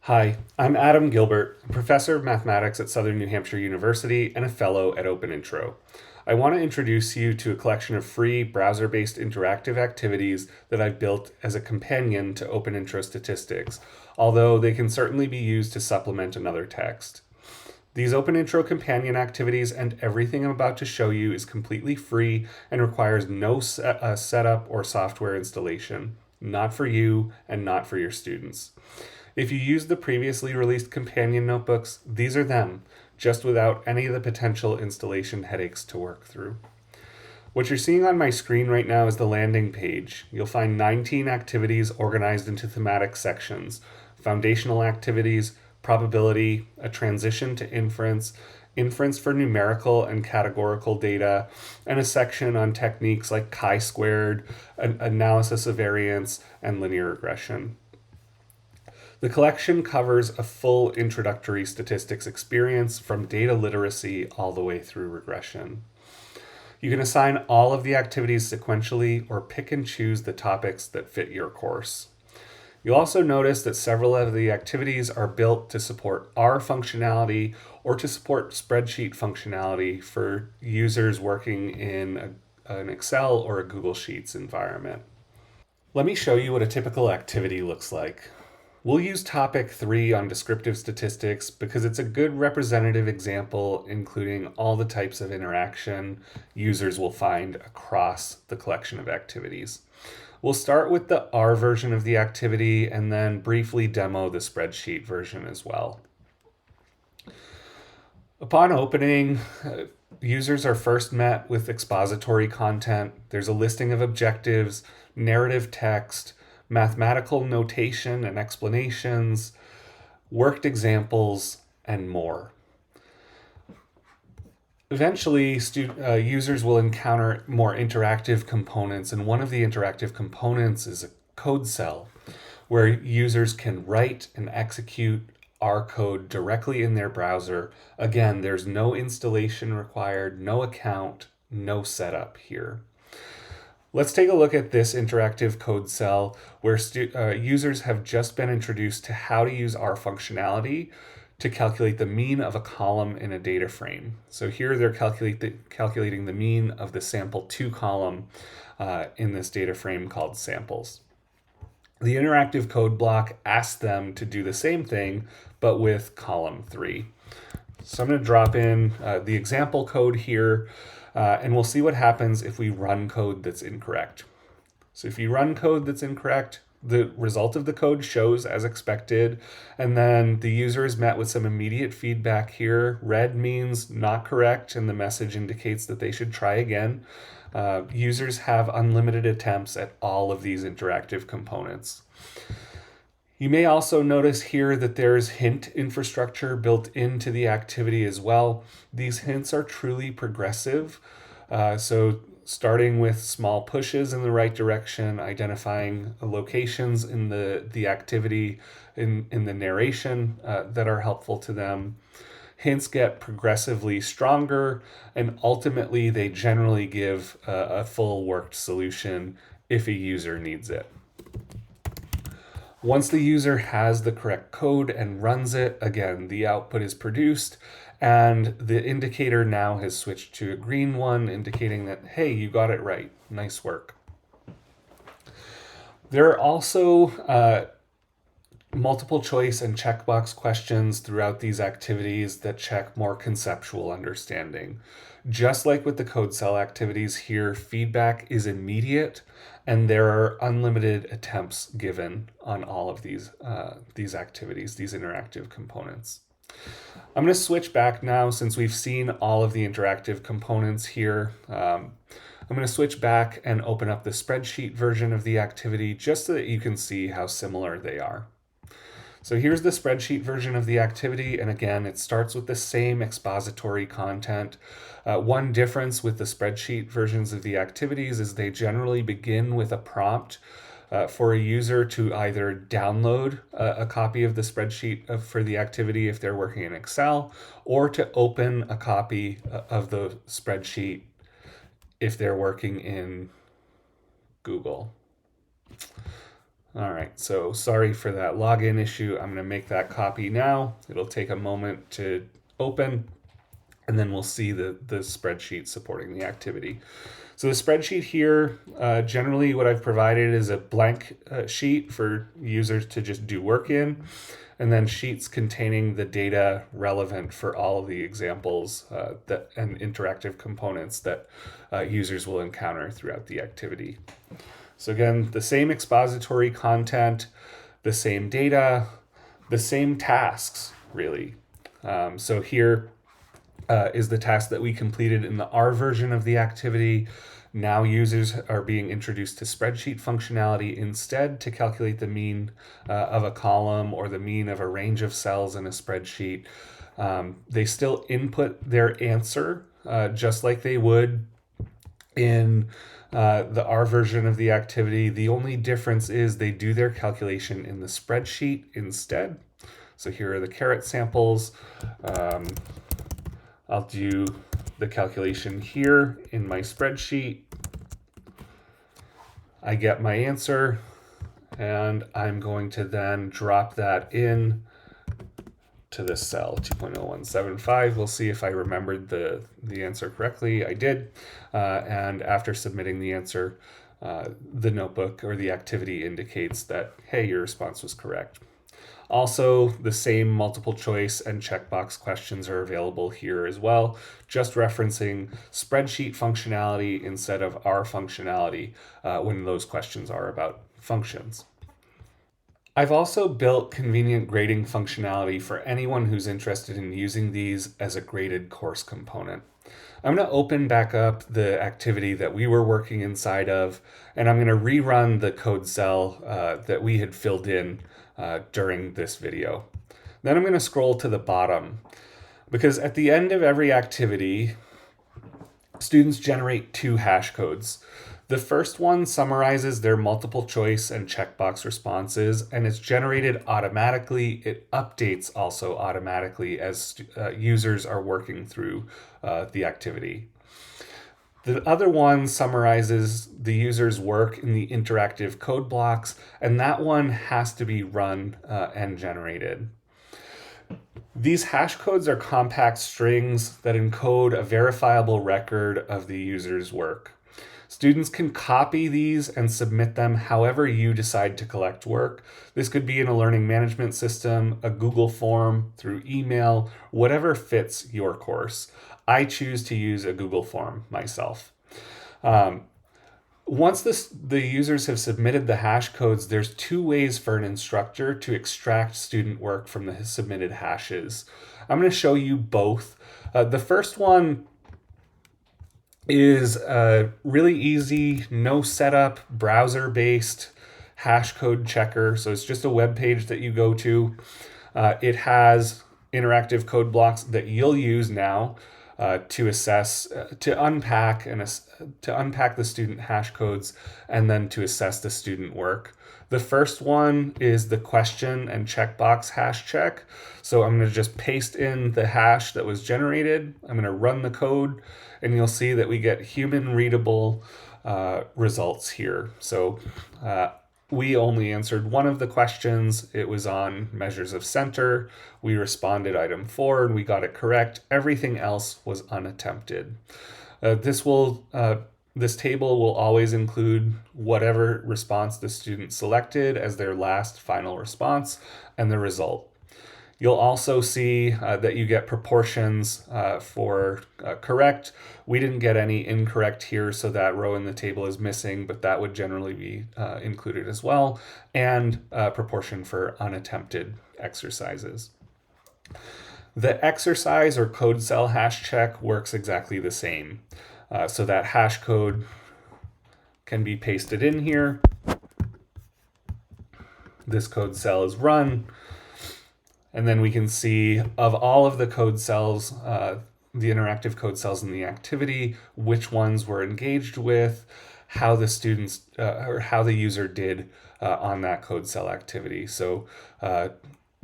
Hi, I'm Adam Gilbert, a professor of mathematics at Southern New Hampshire University and a fellow at OpenIntro. I want to introduce you to a collection of free browser-based interactive activities that I've built as a companion to OpenIntro Statistics, although they can certainly be used to supplement another text. These OpenIntro Companion activities and everything I'm about to show you is completely free and requires no setup or software installation. Not for you and not for your students. If you use the previously released companion notebooks, these are them, just without any of the potential installation headaches to work through. What you're seeing on my screen right now is the landing page. You'll find 19 activities organized into thematic sections: foundational activities, probability, a transition to inference, inference for numerical and categorical data, and a section on techniques like chi-squared, analysis of variance, and linear regression. The collection covers a full introductory statistics experience from data literacy all the way through regression. You can assign all of the activities sequentially or pick and choose the topics that fit your course. You'll also notice that several of the activities are built to support R functionality or to support spreadsheet functionality for users working in an Excel or a Google Sheets environment. Let me show you what a typical activity looks like. We'll use topic 3 on descriptive statistics because it's a good representative example, including all the types of interaction users will find across the collection of activities. We'll start with the R version of the activity and then briefly demo the spreadsheet version as well. Upon opening, users are first met with expository content. There's a listing of objectives, narrative text, mathematical notation and explanations, worked examples, and more. Eventually, users will encounter more interactive components, and one of the interactive components is a code cell, where users can write and execute R code directly in their browser. Again, there's no installation required, no account, no setup here. Let's take a look at this interactive code cell where users have just been introduced to how to use R functionality to calculate the mean of a column in a data frame. So here they're calculating the mean of the sample 2 column in this data frame called samples. The interactive code block asks them to do the same thing, but with column 3. So I'm going to drop in the example code here, and we'll see what happens if we run code that's incorrect. So if you run code that's incorrect, the result of the code shows as expected, and then the user is met with some immediate feedback here. Red means not correct, and the message indicates that they should try again. Users have unlimited attempts at all of these interactive components. You may also notice here that there's hint infrastructure built into the activity as well. These hints are truly progressive. So starting with small pushes in the right direction, identifying locations in the activity in the narration that are helpful to them. Hints get progressively stronger, and ultimately they generally give a full worked solution if a user needs it. Once the user has the correct code and runs it, again, the output is produced, and the indicator now has switched to a green one, indicating that, hey, you got it right. Nice work. There are also multiple choice and checkbox questions throughout these activities that check more conceptual understanding. Just like with the code cell activities here, feedback is immediate, and there are unlimited attempts given on all of these activities, these interactive components. I'm going to switch back now since we've seen all of the interactive components here. I'm going to switch back and open up the spreadsheet version of the activity just so that you can see how similar they are. So here's the spreadsheet version of the activity, and again, it starts with the same expository content. One difference with the spreadsheet versions of the activities is they generally begin with a prompt for a user to either download a copy of the spreadsheet for the activity if they're working in Excel, or to open a copy of the spreadsheet if they're working in Google. All right, so sorry for that login issue. I'm going to make that copy now. It'll take a moment to open, and then we'll see the spreadsheet supporting the activity. So the spreadsheet here, generally what I've provided is a blank sheet for users to just do work in, and then sheets containing the data relevant for all of the examples and interactive components that users will encounter throughout the activity. So again, the same expository content, the same data, the same tasks, really. So here is the task that we completed in the R version of the activity. Now users are being introduced to spreadsheet functionality instead to calculate the mean of a column or the mean of a range of cells in a spreadsheet. They still input their answer just like they would in the R version of the activity. The only difference is they do their calculation in the spreadsheet instead. So here are the caret samples. I'll do the calculation here in my spreadsheet. I get my answer, and I'm going to then drop that in to this cell, 2.0175. We'll see if I remembered the answer correctly. I did. And after submitting the answer, the notebook or the activity indicates that, hey, your response was correct. Also, the same multiple choice and checkbox questions are available here as well, just referencing spreadsheet functionality instead of R functionality when those questions are about functions. I've also built convenient grading functionality for anyone who's interested in using these as a graded course component. I'm going to open back up the activity that we were working inside of, and I'm going to rerun the code cell that we had filled in during this video. Then I'm going to scroll to the bottom, because at the end of every activity, students generate two hash codes. The first one summarizes their multiple choice and checkbox responses, and it's generated automatically. It updates also automatically as users are working through the activity. The other one summarizes the user's work in the interactive code blocks, and that one has to be run and generated. These hash codes are compact strings that encode a verifiable record of the user's work. Students can copy these and submit them however you decide to collect work. This could be in a learning management system, a Google form, through email, whatever fits your course. I choose to use a Google form myself. Once the users have submitted the hash codes, there's two ways for an instructor to extract student work from the submitted hashes. I'm going to show you both. The first one is a really easy, no setup, browser-based hash code checker. So it's just a web page that you go to. It has interactive code blocks that you'll use now to assess, to unpack the student hash codes, and then to assess the student work. The first one is the question and checkbox hash check. So I'm going to just paste in the hash that was generated. I'm going to run the code, and you'll see that we get human readable results here. So we only answered one of the questions. It was on measures of center. We responded item 4 and we got it correct. Everything else was unattempted. This table will always include whatever response the student selected as their last final response and the result. You'll also see that you get proportions for correct. We didn't get any incorrect here, so that row in the table is missing, but that would generally be included as well, and proportion for unattempted exercises. The exercise or code cell hash check works exactly the same. So that hash code can be pasted in here. This code cell is run. And then we can see of all of the code cells, the interactive code cells in the activity, which ones were engaged with, how the students or how the user did on that code cell activity. So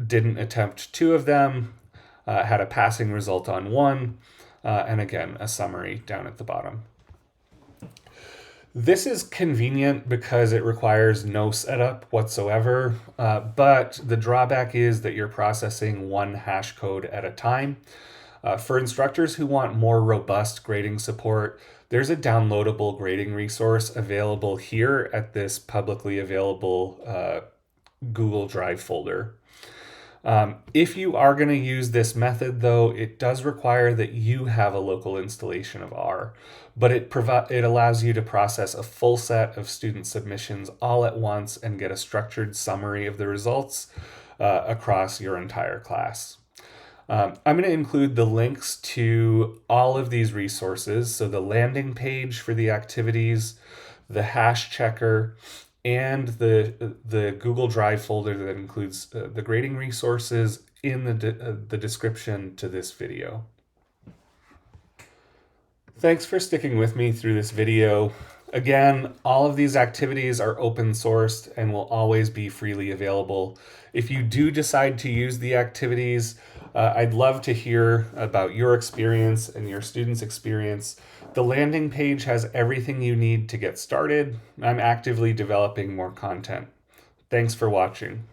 didn't attempt 2 of them, had a passing result on 1, and again, a summary down at the bottom. This is convenient because it requires no setup whatsoever, but the drawback is that you're processing one hash code at a time. For instructors who want more robust grading support, there's a downloadable grading resource available here at this publicly available Google Drive folder. If you are going to use this method, though, it does require that you have a local installation of R, but it allows you to process a full set of student submissions all at once and get a structured summary of the results across your entire class. I'm going to include the links to all of these resources, so the landing page for the activities, the hash checker, and the Google Drive folder that includes the grading resources in the description to this video. Thanks for sticking with me through this video. Again, all of these activities are open sourced and will always be freely available. If you do decide to use the activities, I'd love to hear about your experience and your students' experience. The landing page has everything you need to get started. I'm actively developing more content. Thanks for watching.